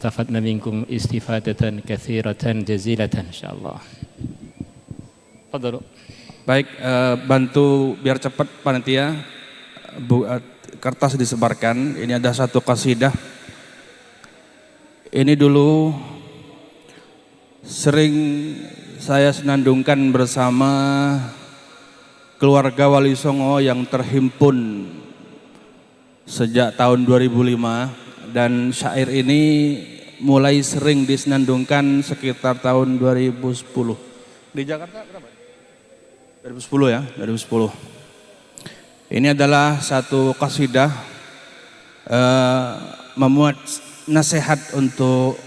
استفدنا منكم استفادة كثيرة جزيلة إن شاء الله. Fadhlu. Baik, bantu biar cepat panitia, kertas disebarkan. Ini ada satu qasidah. Ini dulu sering saya senandungkan bersama keluarga Wali Songo yang terhimpun sejak tahun 2005, dan syair ini mulai sering disenandungkan sekitar tahun 2010. Di Jakarta berapa? 2010 ya, 2010. Ini adalah satu qasidah memuat nasihat untuk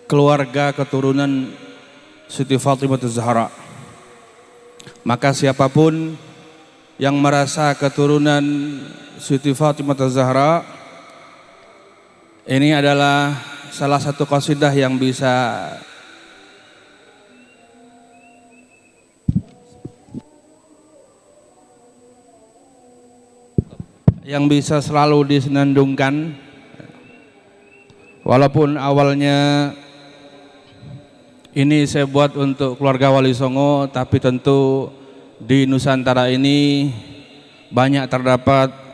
keluarga keturunan Siti Fatimah Az-Zahra. Maka siapapun yang merasa keturunan Siti Fatimah Az-Zahra, ini adalah salah satu qasidah yang bisa selalu disenandungkan, walaupun awalnya ini saya buat untuk keluarga Wali Songo, tapi tentu di Nusantara ini banyak terdapat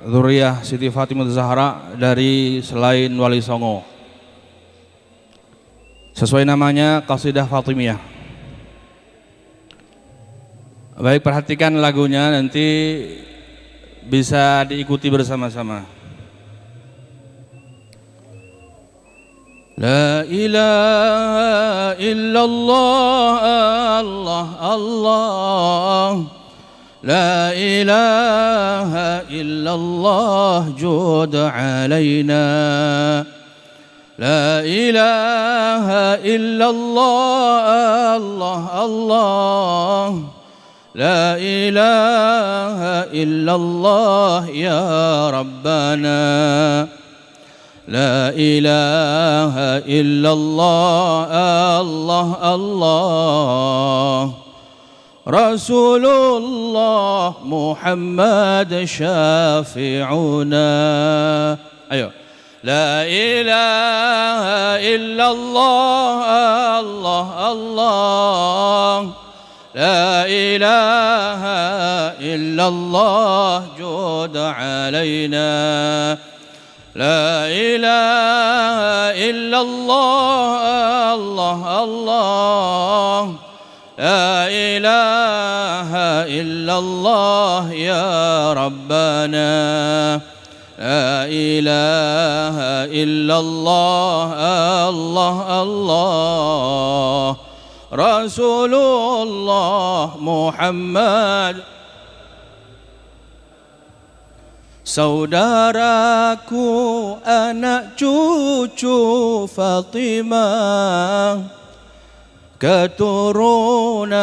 zuriyah Siti Fatimah Az-Zahra dari selain Wali Songo. Sesuai namanya, qasidah Fatimiyah. Baik, perhatikan lagunya, nanti bisa diikuti bersama-sama. La ilaha illallah, Allah Allah. La ilaha illallah, jud alaina. La ilaha illallah, Allah Allah. La ilaha illallah ya Rabbana. La ilaha illallah, Allah Allah. Rasulullah Muhammad syafi'una. Ayo. La ilaha illallah, Allah Allah. La ilaha illallah, jud alaina. La ilaha illallah, Allah Allah. La ilaha illallah ya Rabbana. La ilaha illallah, Allah Allah. Rasulullah Muhammad. Saudaraku, anak cucu Fatimah, keturunan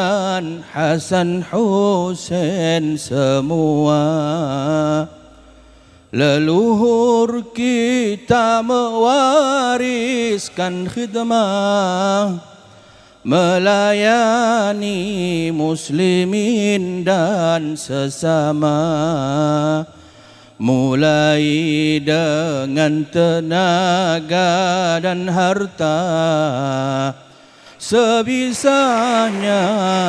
Hasan Husain semua. Leluhur kita mewariskan khidmah, melayani muslimin dan sesama. Mulai dengan tenaga dan harta, sebisanya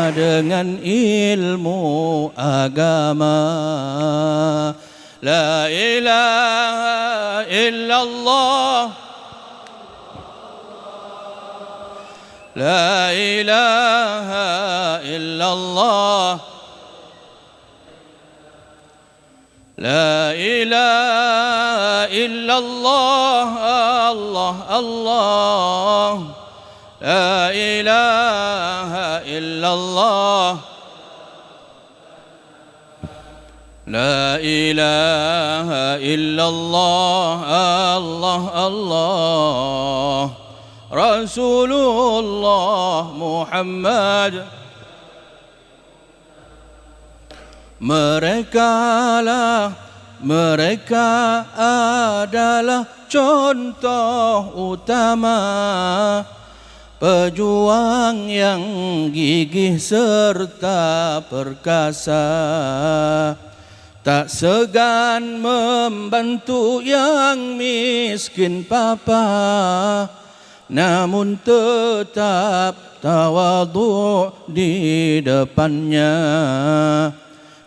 dengan ilmu agama. La ilaha illallah, la ilaha illallah. La ilaha illallah, Allah Allah. La ilaha illallah. La ilaha illallah, Allah Allah. Rasulullah Muhammad. Mereka adalah contoh utama, pejuang yang gigih serta perkasa. tak segan membantu yang miskin papa, namun tetap tawadhu di depannya,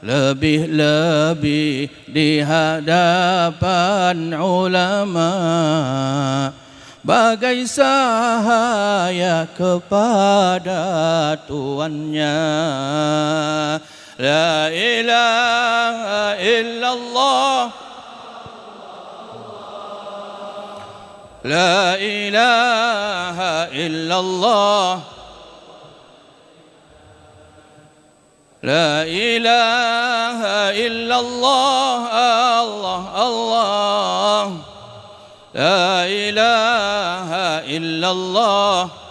lebih-lebih di hadapan ulama, bagai cahaya kepada tuannya. La ilaha illallah, la ilaha illallah, la ilaha illallah, Allah Allah, la ilaha illallah,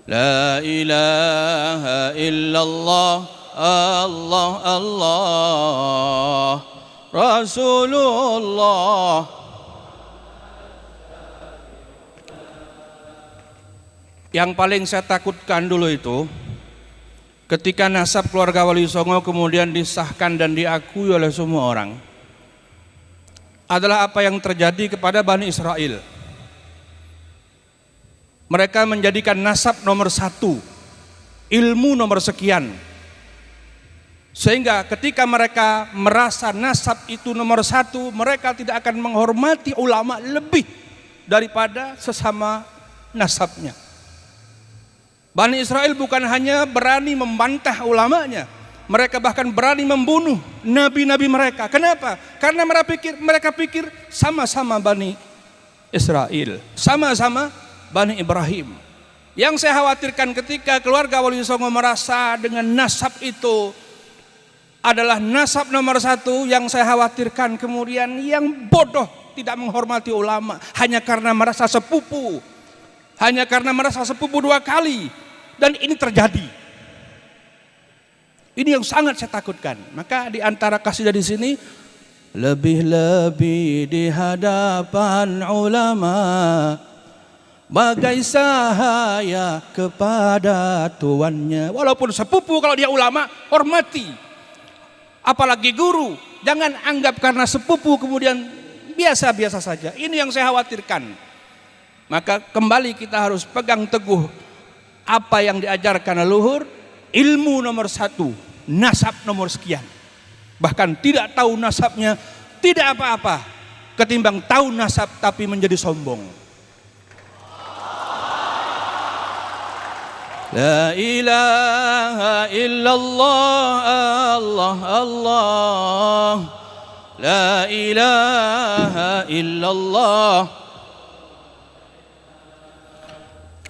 la ilaha illallah, Allah Allah, Rasulullah. Yang paling saya takutkan dulu itu ketika nasab keluarga Wali Songo kemudian disahkan dan diakui oleh semua orang, adalah apa yang terjadi kepada Bani Israel. Mereka menjadikan nasab nomor satu, ilmu nomor sekian, sehingga ketika mereka merasa nasab itu nomor satu, mereka tidak akan menghormati ulama lebih daripada sesama nasabnya. Bani Israel bukan hanya berani membantah ulamanya, mereka bahkan berani membunuh nabi-nabi mereka. Kenapa? Karena mereka pikir sama-sama Bani Israel, sama-sama Bani Ibrahim. Yang saya khawatirkan ketika keluarga Wali Songo merasa dengan nasab itu adalah nasab nomor satu, yang saya khawatirkan kemudian yang bodoh tidak menghormati ulama hanya karena merasa sepupu, hanya karena merasa sepupu dua kali, dan ini terjadi. Ini yang sangat saya takutkan. Maka di antara kasidah di sini, lebih-lebih di hadapan ulama, bagai cahaya kepada tuannya. Walaupun sepupu, kalau dia ulama, hormati. Apalagi guru, jangan anggap karena sepupu kemudian biasa-biasa saja. Ini yang saya khawatirkan. Maka kembali kita harus pegang teguh apa yang diajarkan leluhur, ilmu nomor satu, nasab nomor sekian. Bahkan tidak tahu nasabnya tidak apa-apa, ketimbang tahu nasab tapi menjadi sombong. La ilaha illallah, Allah Allah, la ilaha illallah,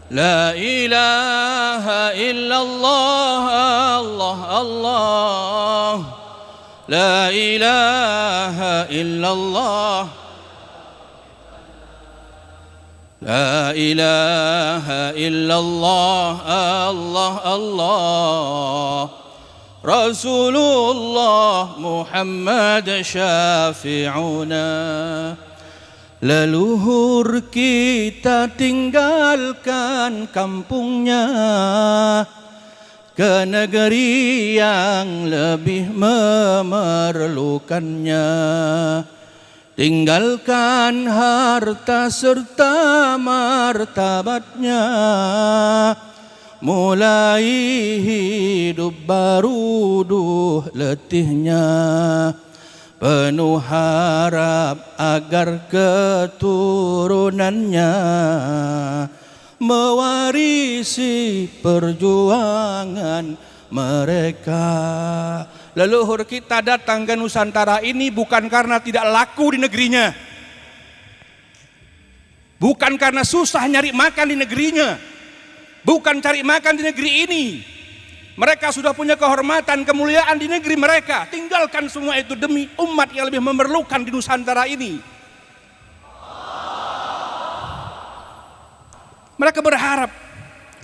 la ilaha illallah, Allah Allah, la ilaha illallah, la ilaha illallah, Allah Allah, Rasulullah Muhammad syafi'una. Leluhur kita tinggalkan kampungnya ke negeri yang lebih memerlukannya. Tinggalkan harta serta martabatnya, mulai hidup baru letihnya. Penuh harap agar keturunannya mewarisi perjuangan mereka. Leluhur kita datang ke Nusantara ini bukan karena tidak laku di negerinya, bukan karena susah nyari makan di negerinya, bukan cari makan di negeri ini. Mereka sudah punya kehormatan, kemuliaan di negeri mereka. Tinggalkan semua itu demi umat yang lebih memerlukan di Nusantara ini. Mereka berharap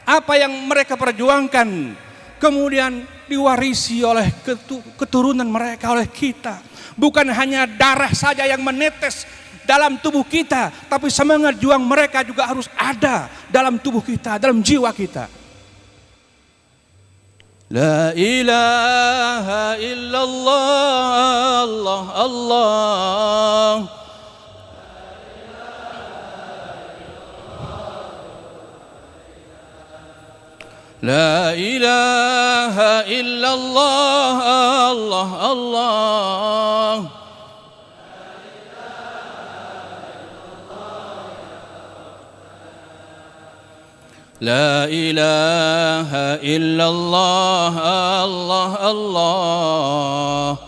apa yang mereka perjuangkan kemudian diwarisi oleh keturunan mereka, oleh kita. Bukan hanya darah saja yang menetes dalam tubuh kita, tapi semangat juang mereka juga harus ada dalam tubuh kita, dalam jiwa kita. La ilaha illallah, Allah, Allah. La ilaha illallah, Allah, Allah. La ilaha illallah, Allah, Allah.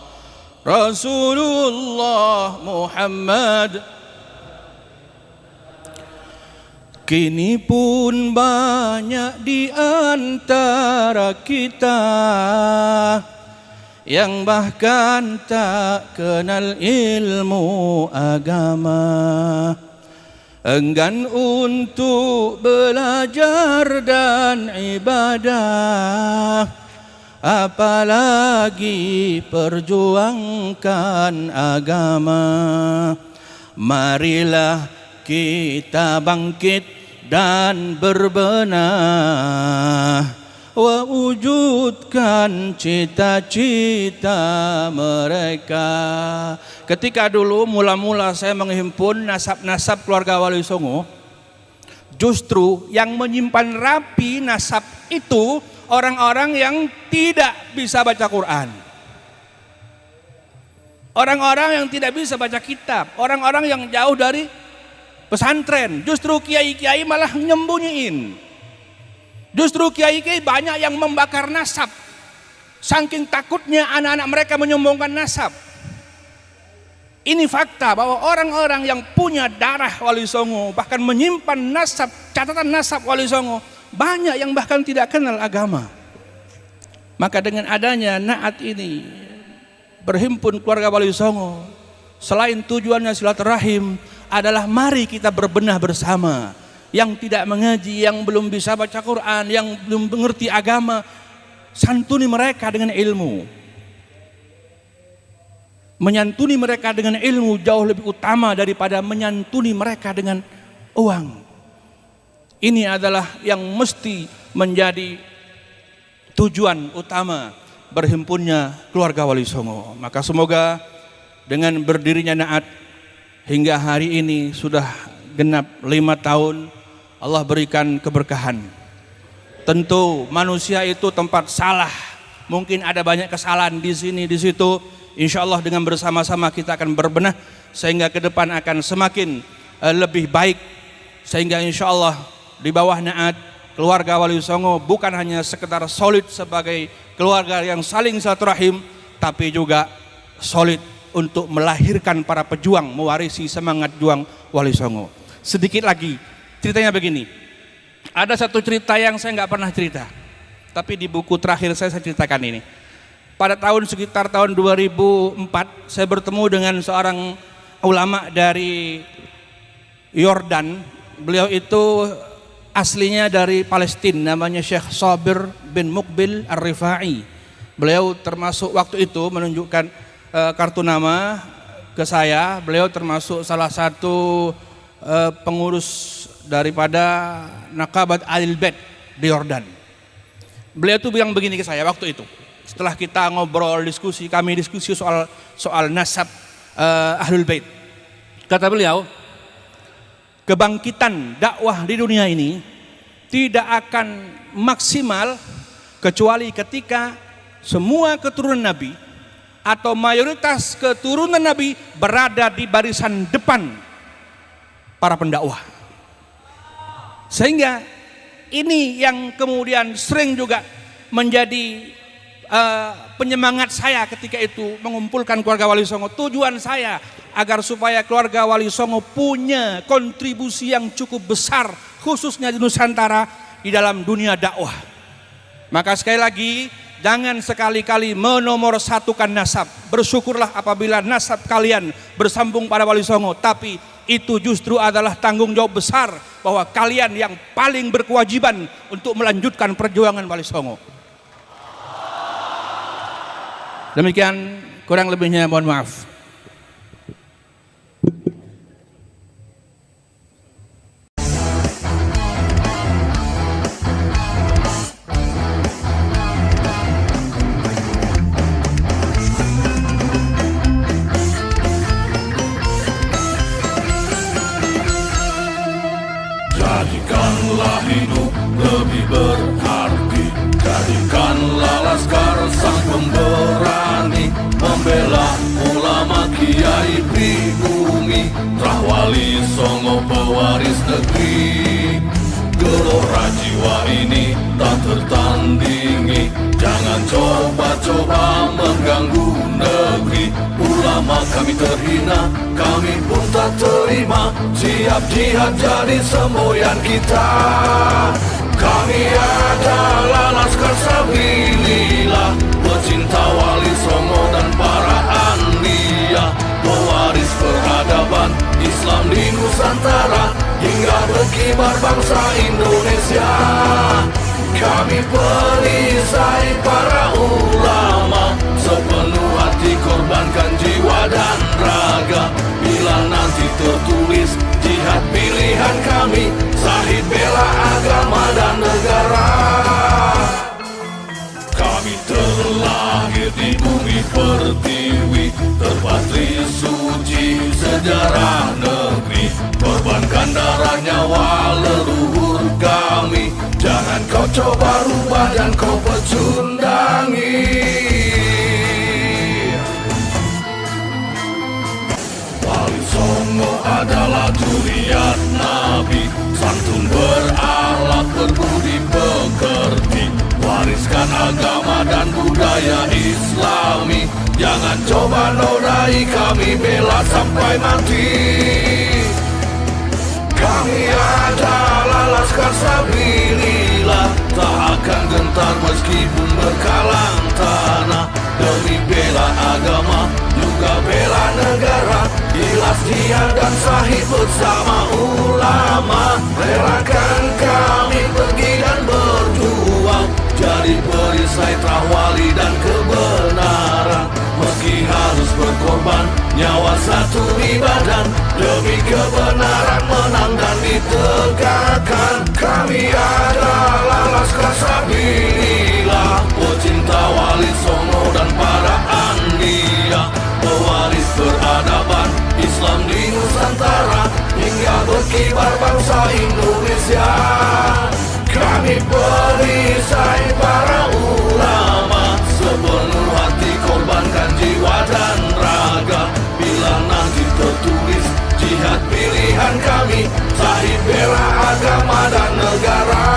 Rasulullah Muhammad. Kini pun banyak di antara kita yang bahkan tak kenal ilmu agama, enggan untuk belajar dan ibadah, apalagi perjuangkan agama. Marilah kita bangkit dan berbenah, wujudkan cita-cita mereka. Ketika dulu mula-mula saya menghimpun nasab-nasab keluarga Wali Songo, justru yang menyimpan rapi nasab itu orang-orang yang tidak bisa baca Quran, orang-orang yang tidak bisa baca kitab, orang-orang yang jauh dari pesantren. Justru kiai-kiai malah nyembunyiin. Justru kiai-kiai banyak yang membakar nasab, saking takutnya anak-anak mereka menyombongkan nasab. Ini fakta bahwa orang-orang yang punya darah Wali Songo, bahkan menyimpan nasab, catatan nasab Wali Songo, banyak yang bahkan tidak kenal agama. Maka dengan adanya Naat ini, berhimpun keluarga Wali Songo, selain tujuannya silaturahim, adalah mari kita berbenah bersama. Yang tidak mengaji, yang belum bisa baca Quran, yang belum mengerti agama, santuni mereka dengan ilmu. Menyantuni mereka dengan ilmu jauh lebih utama daripada menyantuni mereka dengan uang. Ini adalah yang mesti menjadi tujuan utama berhimpunnya keluarga Wali Songo. Maka semoga dengan berdirinya Naat hingga hari ini sudah genap 5 tahun, Allah berikan keberkahan. Tentu manusia itu tempat salah, mungkin ada banyak kesalahan di sini di situ. Insya Allah dengan bersama-sama kita akan berbenah sehingga ke depan akan semakin lebih baik. Sehingga insya Allah di bawah Naat, keluarga Wali Songo bukan hanya sekedar solid sebagai keluarga yang saling silaturahim, tapi juga solid untuk melahirkan para pejuang, mewarisi semangat juang Wali Songo. Sedikit lagi, ceritanya begini. Ada satu cerita yang saya nggak pernah cerita, tapi di buku terakhir saya ceritakan ini. Pada sekitar tahun 2004, saya bertemu dengan seorang ulama dari Yordan. Beliau itu aslinya dari Palestina, namanya Syekh Sabir bin Muqbil Ar-Rifai. Beliau termasuk waktu itu menunjukkan kartu nama ke saya. Beliau termasuk salah satu pengurus daripada Naqabat Ahlul Bait di Yordan. Beliau itu bilang begini ke saya waktu itu. Setelah kita ngobrol, kami diskusi soal nasab Ahlul Bait. Kata beliau, kebangkitan dakwah di dunia ini tidak akan maksimal kecuali ketika semua keturunan Nabi atau mayoritas keturunan Nabi berada di barisan depan para pendakwah. Sehingga ini yang kemudian sering juga menjadi penyemangat saya ketika itu mengumpulkan keluarga Wali Songo. Tujuan saya agar supaya keluarga Wali Songo punya kontribusi yang cukup besar, khususnya di Nusantara di dalam dunia dakwah. Maka sekali lagi, jangan sekali-kali menomorsatukan nasab. Bersyukurlah apabila nasab kalian bersambung pada Wali Songo, tapi itu justru adalah tanggung jawab besar bahwa kalian yang paling berkewajiban untuk melanjutkan perjuangan Wali Songo. Demikian, kurang lebihnya mohon maaf. Jadikanlah hidup lebih berarti, jadikanlah laskar sang pemberani, membela ulama kiai pribumi, Trah Wali Songo pewaris negeri. Gelora jiwa ini tak tertandingi, jangan coba-coba mengganggu negeri. Ulama kami terhina, kami pun tak terima, siap jihad jadi semboyan kita. Kami adalah Laskar Sabilillah, pecinta Wali Songo dan para anbiya, pewaris peradaban Islam di Nusantara, hingga berkibar bangsa Indonesia. Kami perisai para ulama, sepenuh hati korbankan jiwa dan raga. Bila nanti tertulis jihad pilihan kami, Syahid bela agama dan negara. Kami terlahir di bumi pertiwi, terpatri suci sejarah negeri, korbankan darah nyawa leluhur kami. Jangan kau coba rubah dan kau pecundangi. Wali Songo adalah zuriat Nabi, santun berakhlak berbudi pekerti, wariskan agama dan budaya Islami. Jangan coba nodai kami, bela sampai mati. Kami adalah Laskar Sabilillah, tak akan gentar meskipun berkalang tanah, demi bela agama juga bela negara. Ikhlas jihad dan Syahid bersama ulama, relakan kami pergi dan berjuang, jadi perisai Trah Wali dan kebenaran. Meski harus berkorban nyawa satu ibadah, demi kebenaran menang dan ditegakkan. Kami adalah Laskar Sabilillah, pecinta Wali Songo dan para anbiya, pewaris peradaban Islam di Nusantara, hingga berkibar bangsa Indonesia. Kami perisai para ulama, sepenuh hati korbankan jiwa dan raga. Bila nanti tertulis jihad pilihan kami, Syahid bela agama dan negara.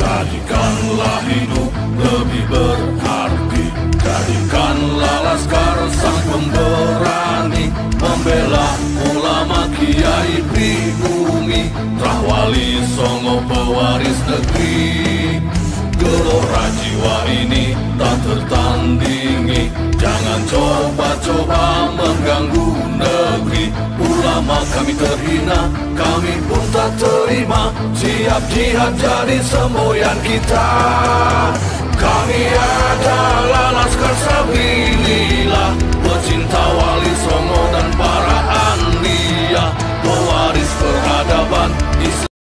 Jadikanlah hidup lebih berarti, jadikanlah laskar sang pemberani, membela ulama kiai pribumi, Trah Wali Songo pewaris negeri. Gelora jiwa ini tak tertandingi, jangan coba-coba mengganggu negeri. Ulama kami terhina, kami pun tak terima, siap jihad jadi semboyan kita. Kami adalah Laskar Sabilillah,